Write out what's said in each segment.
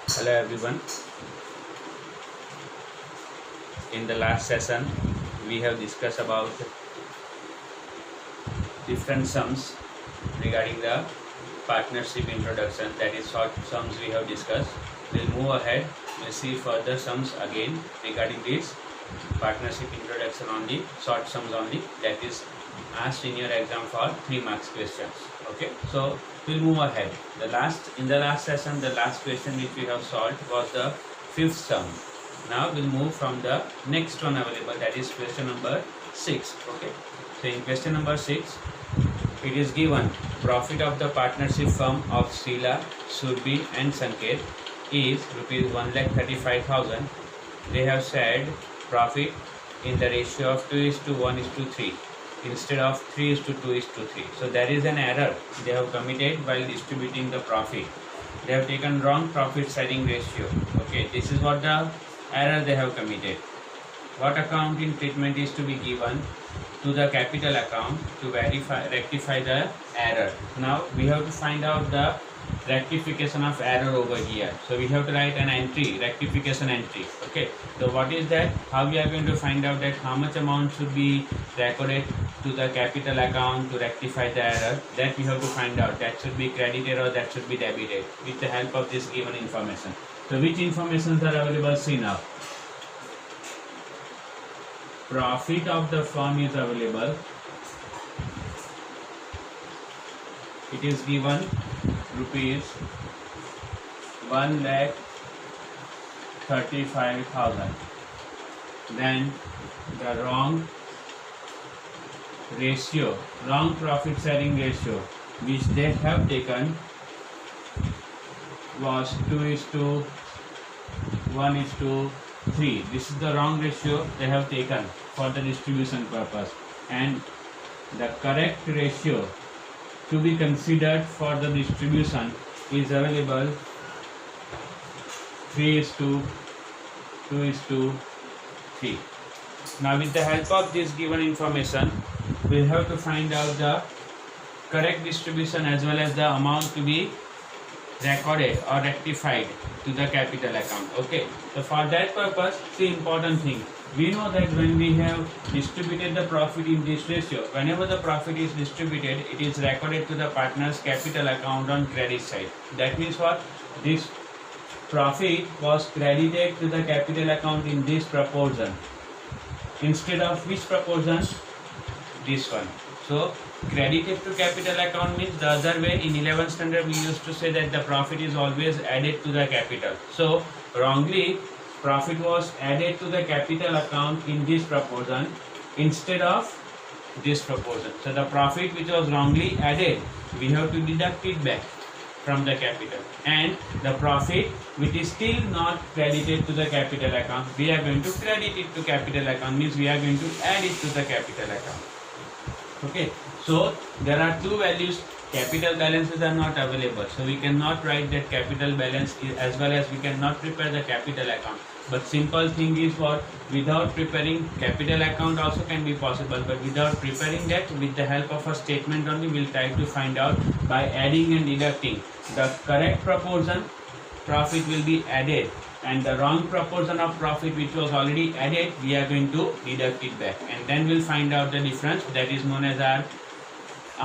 Hello everyone. In the last session, we have discussed about different sums regarding the partnership introduction. That is short sums we have discussed. We'll move ahead. We'll see further sums again regarding this partnership introduction only, short sums only. That is asked in your exam for 3 marks questions. Okay. So we'll move ahead. In the last session, the last question which we have solved was the fifth sum. Now we'll move from the next one available, that is question number 6. Okay. So in question number 6, it is given profit of the partnership firm of Sheila, Surbi and Sanket is rupees 1,35,000. They have said profit in the ratio of 2:1:3 instead of 3:2:3. So there is an error they have committed while distributing the profit. They have taken wrong profit sharing ratio. Okay, this is what the error they have committed. What accounting treatment is to be given to the capital account to rectify the error? Now we have to find out the rectification of error over here. So we have to write an entry, rectification entry. Okay, so what is that? How we are going to find out that how much amount should be recorded to the capital account to rectify the error? That we have to find out. That should be credited or that should be debited with the help of this given information. So which informations are available? See now. Profit of the firm is available. It is given rupees 1,35,000. Then the wrong ratio, wrong profit sharing ratio which they have taken was 2:1:3. This is the wrong ratio they have taken for the distribution purpose, and the correct ratio to be considered for the distribution is available 3:2:3. Now with the help of this given information, we have to find out the correct distribution as well as the amount to be recorded or rectified to the capital account. Okay, so for that purpose, the important thing, we know that when we have distributed the profit in this ratio, whenever the profit is distributed, it is recorded to the partner's capital account on credit side. That means what? This profit was credited to the capital account in this proportion instead of which proportion? This one. So credited to capital account means the other way. In 11th standard we used to say that the profit is always added to the capital. So wrongly profit was added to the capital account in this proportion instead of this proportion. So the profit which was wrongly added, we have to deduct it back from the capital, and the profit which is still not credited to the capital account, we are going to credit it to capital account, means we are going to add it to the capital account. Okay, so there are two values. Capital balances are not available, so we cannot write that capital balance as well as we cannot prepare the capital account. But simple thing is what? Without preparing capital account also can be possible, but without preparing that, with the help of a statement only, we'll try to find out by adding and deducting. The correct proportion profit will be added, and the wrong proportion of profit which was already added, we are going to deduct it back, and then we'll find out the difference. That is known as our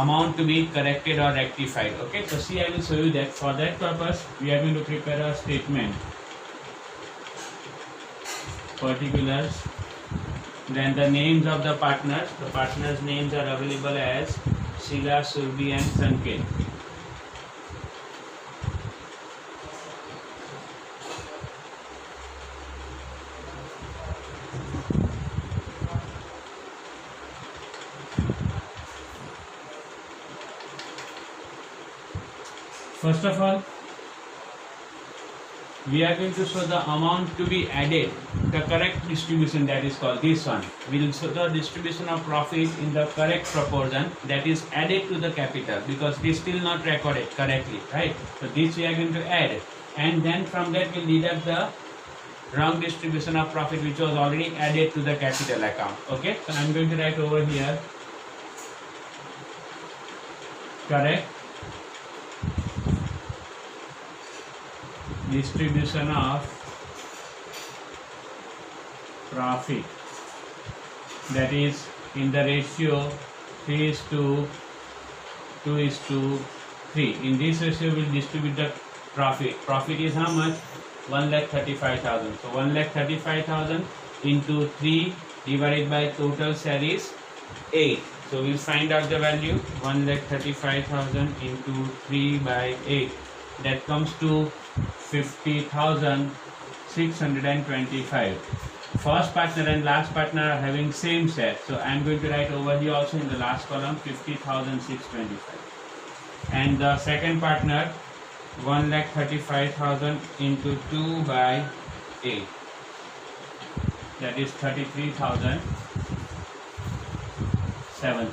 amount to be corrected or rectified. Okay, so see, I will show you that. For that purpose, we are going to prepare a statement, particulars, then the names of the partners. The partners' names are available as Sheila, Surbi and Sanket. First of all, we are going to show the amount to be added, the correct distribution, that is called this one. We will show the distribution of profit in the correct proportion, that is added to the capital, because it is still not recorded correctly, right? So this we are going to add, and then from that we will deduct the wrong distribution of profit which was already added to the capital account. Okay, so I am going to write over here correct distribution of profit, that is in the ratio 3:2:3. In this ratio we will distribute the profit. Profit is how much? 1,35,000. So 1,35,000 into 3 divided by total share is 8. So we will find out the value. 1,35,000 into 3 by 8. That comes to 50,625. First partner and last partner are having same share. So I am going to write over here also in the last column 50,625. And the second partner 1,35,000 into 2 by 8. That is 33,070.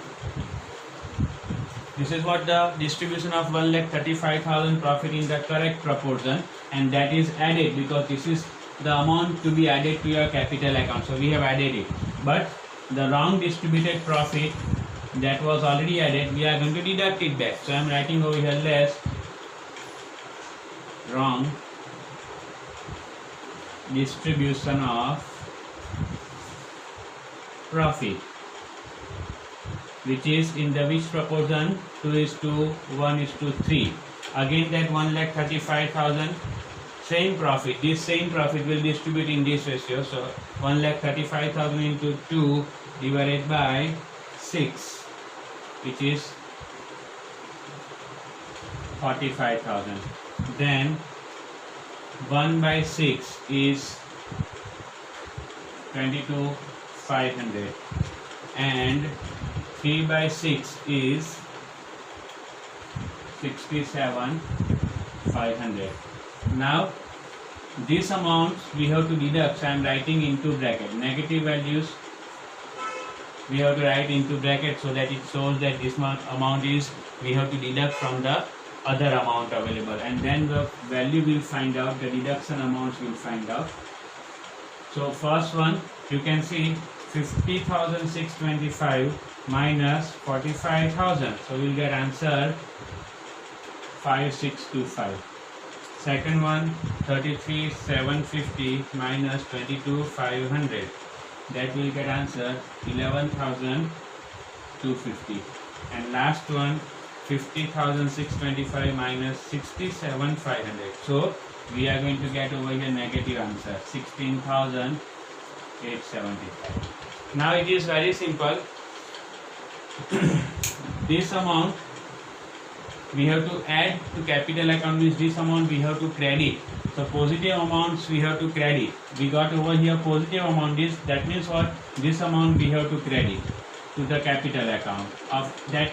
This is what the distribution of 1,35,000 profit in the correct proportion, and that is added because this is the amount to be added to your capital account. So we have added it. But the wrong distributed profit that was already added, we are going to deduct it back. So I am writing over here less wrong distribution of profit, which is in the which proportion? 2:1:3. Again that 1,35,000 same profit. This same profit will distribute in this ratio. So 1,35,000 into 2 divided by 6, which is 45,000. Then 1 by 6 is 22,500 and 3 by 6 is 67,500. Now this amount we have to deduct. So I am writing into bracket. Negative values we have to write into bracket so that it shows that this amount is we have to deduct from the other amount available, and then the value will find out, the deduction amounts will find out. So first one you can see 50,625 minus 45,000. So we will get answer 5,625. Second one 33,750 minus 22,500. That will get answer 11,250. And last one 50,625 minus 67,500. So we are going to get over here negative answer 16,875. Now it is very simple. This amount we have to add to capital account, means this amount we have to credit. So positive amounts we have to credit. We got over here positive amount is, that means what? This amount we have to credit to the capital account of that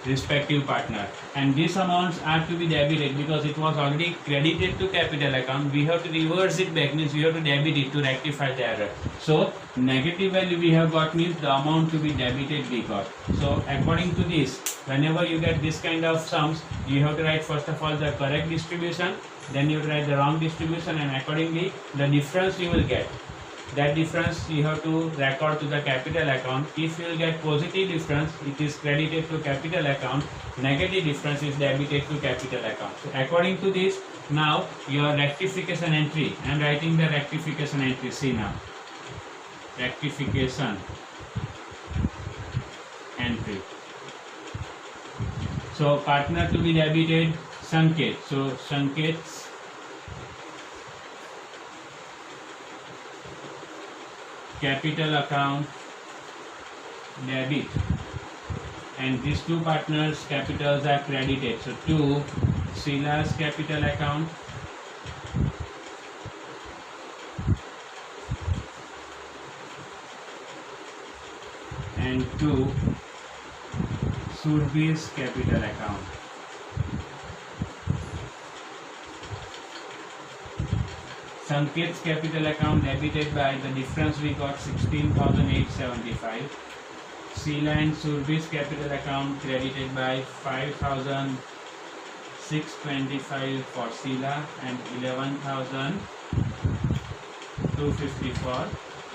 respective partner, and these amounts are to be debited because it was already credited to capital account. We have to reverse it back, means we have to debit it to rectify the error. So negative value we have got means the amount to be debited we got. So according to this, whenever you get this kind of sums, you have to write first of all the correct distribution, then you have to write the wrong distribution, and accordingly the difference you will get, that difference you have to record to the capital account. If you will get positive difference, it is credited to capital account. Negative difference is debited to capital account. So according to this, now your rectification entry, I am writing the rectification entry. See now, rectification entry. So partner to be debited Sanket. So Sanket's capital account debit, and these two partners capitals are credited. So to Sila's capital account and to Surbhi's capital account. Sanket's capital account debited by the difference we got 16,875. Sila and Surbhi's capital account credited by 5,625 for Sila and 11,250 for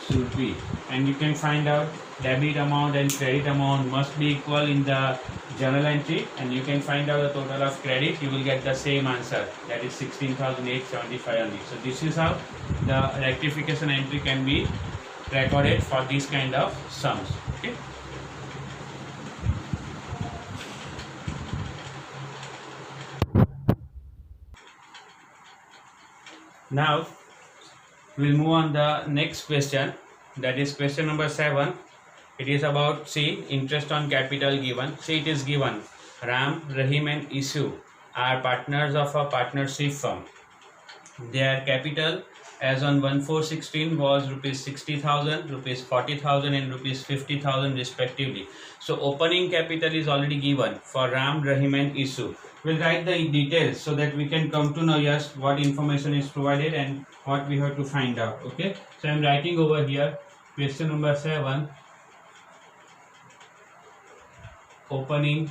Surbhi. And you can find out debit amount and credit amount must be equal in the journal entry, and you can find out the total of credit. You will get the same answer, that is 16,875 only. So this is how the rectification entry can be recorded for these kind of sums. Okay. Now we'll move on the next question, that is question number 7. It is about, see, interest on capital given. See, it is given Ram, Rahim and Isu are partners of a partnership firm. Their capital as on 1/4/16 was rupees 60,000, rupees 40,000 and rupees 50,000 respectively. So opening capital is already given for Ram, Rahim and Isu. We'll write the details so that we can come to know, yes, what information is provided and what we have to find out. Okay, so I'm writing over here question number 7. Opening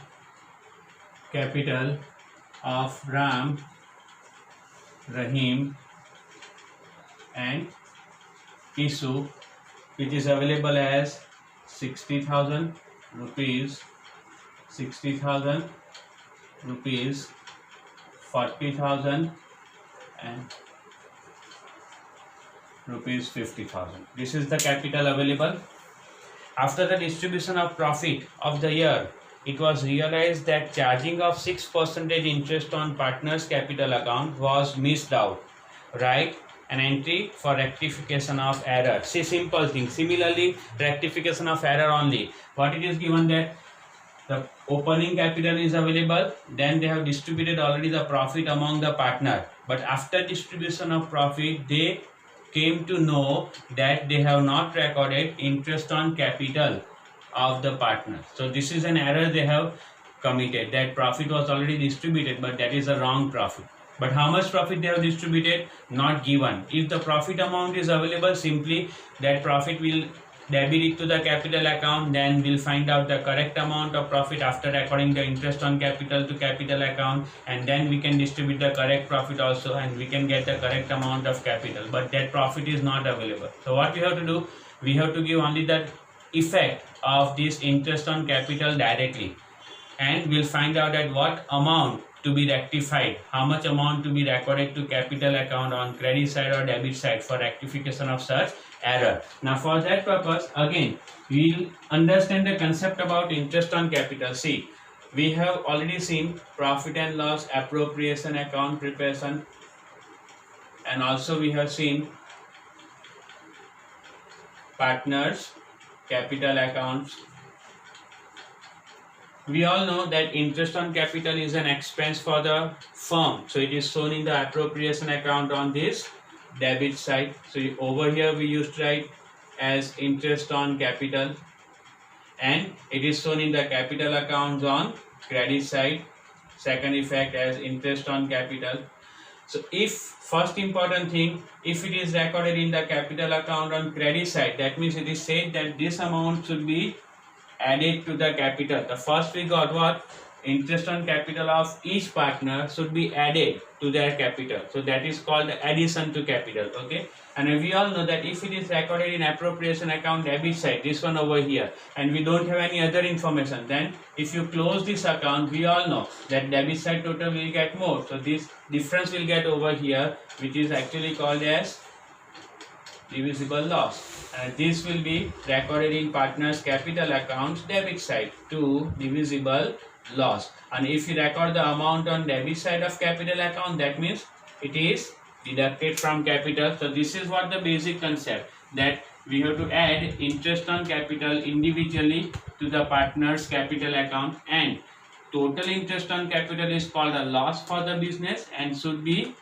capital of Ram, Rahim and Isu, which is available as 60,000 rupees, 60,000 rupees, 40,000 and rupees 50,000. This is the capital available. After the distribution of profit of the year, it was realized that charging of 6% interest on partners' capital account was missed out. Write an entry for rectification of error. See, simple thing. Similarly, rectification of error only. What it is given that the opening capital is available, then they have distributed already the profit among the partner. But after distribution of profit, they came to know that they have not recorded interest on capital of the partner. So this is an error they have committed, that profit was already distributed, but that is a wrong profit. But how much profit they have distributed, not given. If the profit amount is available, simply that profit will debit it to the capital account, then we'll find out the correct amount of profit after recording the interest on capital to capital account, and then we can distribute the correct profit also, and we can get the correct amount of capital. But that profit is not available. So what we have to do, we have to give only the effect of this interest on capital directly, and we'll find out at what amount to be rectified, how much amount to be recorded to capital account on credit side or debit side for rectification of such error. Now for that purpose, again we'll understand the concept about interest on capital. See, we have already seen profit and loss appropriation account preparation, and also we have seen partners capital accounts. We all know that interest on capital is an expense for the firm, so it is shown in the appropriation account on this debit side. So over here we used to write as interest on capital, and it is shown in the capital accounts on credit side, second effect as interest on capital. So if first important thing, if it is recorded in the capital account on credit side, that means it is said that this amount should be added to the capital. The first we got what? Interest on capital of each partner should be added to their capital. So that is called the addition to capital. Okay. And we all know that if it is recorded in appropriation account debit side, this one over here, and we don't have any other information, then if you close this account, we all know that debit side total will get more. So this difference will get over here, which is actually called as divisible loss. And this will be recorded in partners capital accounts debit side to divisible loss. And if you record the amount on debit side of capital account, that means it is deducted from capital. So this is what the basic concept, that we have to add interest on capital individually to the partner's capital account, and total interest on capital is called a loss for the business and should be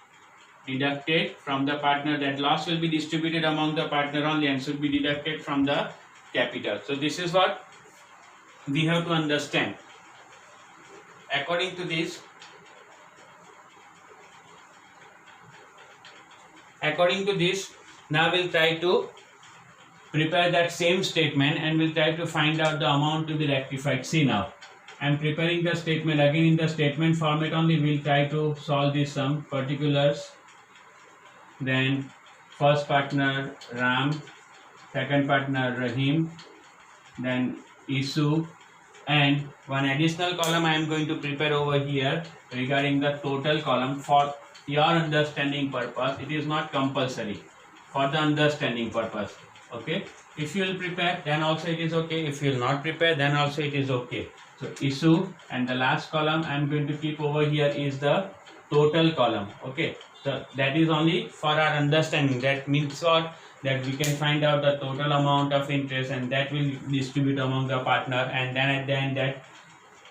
deducted from the partner. That loss will be distributed among the partner only and should be deducted from the capital. So this is what we have to understand. According to this, now we'll try to prepare that same statement and we'll try to find out the amount to be rectified. See, now I'm preparing the statement again in the statement format only. We'll try to solve this sum. Particulars, then first partner Ram, second partner Rahim, then Isu, And one additional column I am going to prepare over here regarding the total column for your understanding purpose. It is not compulsory, for the understanding purpose. Okay, if you will prepare then also it is okay, if you will not prepare then also it is okay. So issue, and the last column I am going to keep over here is the total column. Okay, so that is only for our understanding. That means what? That we can find out the total amount of interest and that will distribute among the partner, and then at the end that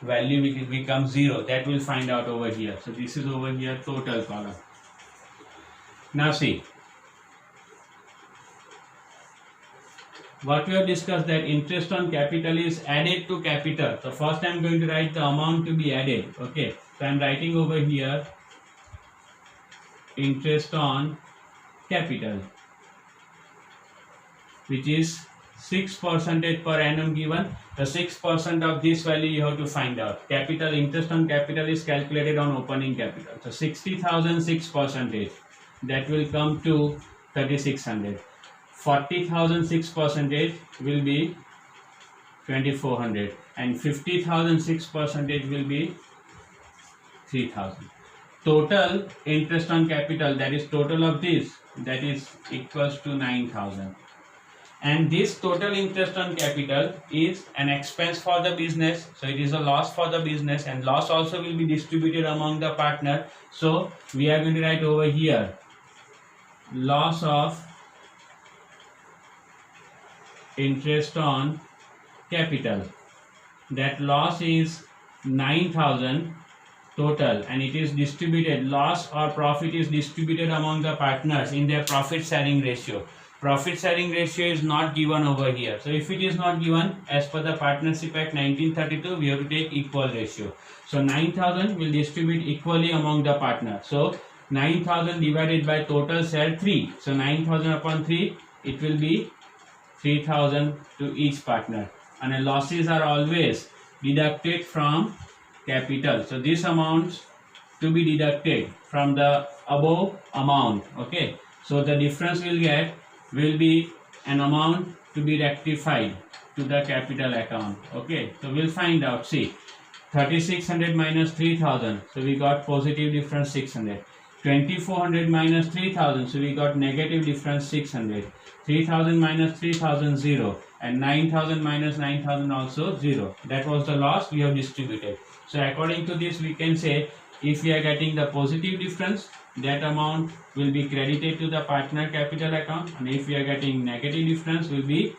value will become 0. That will find out over here. So this is over here total column. Now see, what we have discussed, that interest on capital is added to capital. So first I am going to write the amount to be added. Okay, so I am writing over here interest on capital, which is 6% per annum given. The 6% of this value you have to find out. Capital, interest on capital is calculated on opening capital. So 60,000 6%, that will come to 3,600. 40,000 6% will be 2,400, and 50,000 6% will be 3,000. Total interest on capital, that is total of this, that is equals to 9,000. And this total interest on capital is an expense for the business, so it is a loss for the business, and loss also will be distributed among the partner. So we are going to write over here loss of interest on capital. That loss is 9,000 total, and it is distributed, loss or profit is distributed among the partners in their profit sharing ratio. Profit sharing ratio is not given over here. So if it is not given, as per the Partnership Act 1932, we have to take equal ratio. So 9,000 will distribute equally among the partners. So 9,000 divided by total share 3. So 9,000 upon 3, it will be 3,000 to each partner. And losses are always deducted from capital. So this amounts to be deducted from the above amount. Okay. So the difference will be an amount to be rectified to the capital account. Okay. So we'll find out. See, 3,600 minus 3,000. So we got positive difference 600. 2,400 minus 3,000. So we got negative difference 600. 3,000 minus 3,000 0, and 9,000 minus 9,000 also 0. That was the loss we have distributed. So according to this, we can say if we are getting the positive difference, that amount will be credited to the partner capital account, and if we are getting negative difference, will be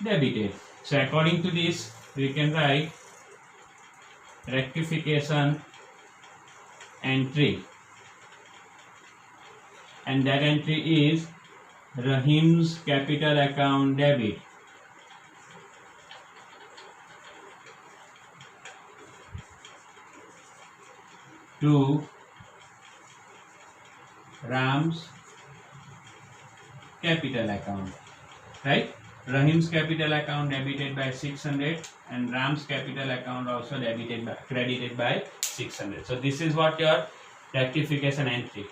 debited. So according to this, we can write rectification entry, and that entry is Rahim's capital account debit to Ram's capital account, right? Rahim's capital account debited by 600 and Ram's capital account also credited by 600. So this is what your rectification entry.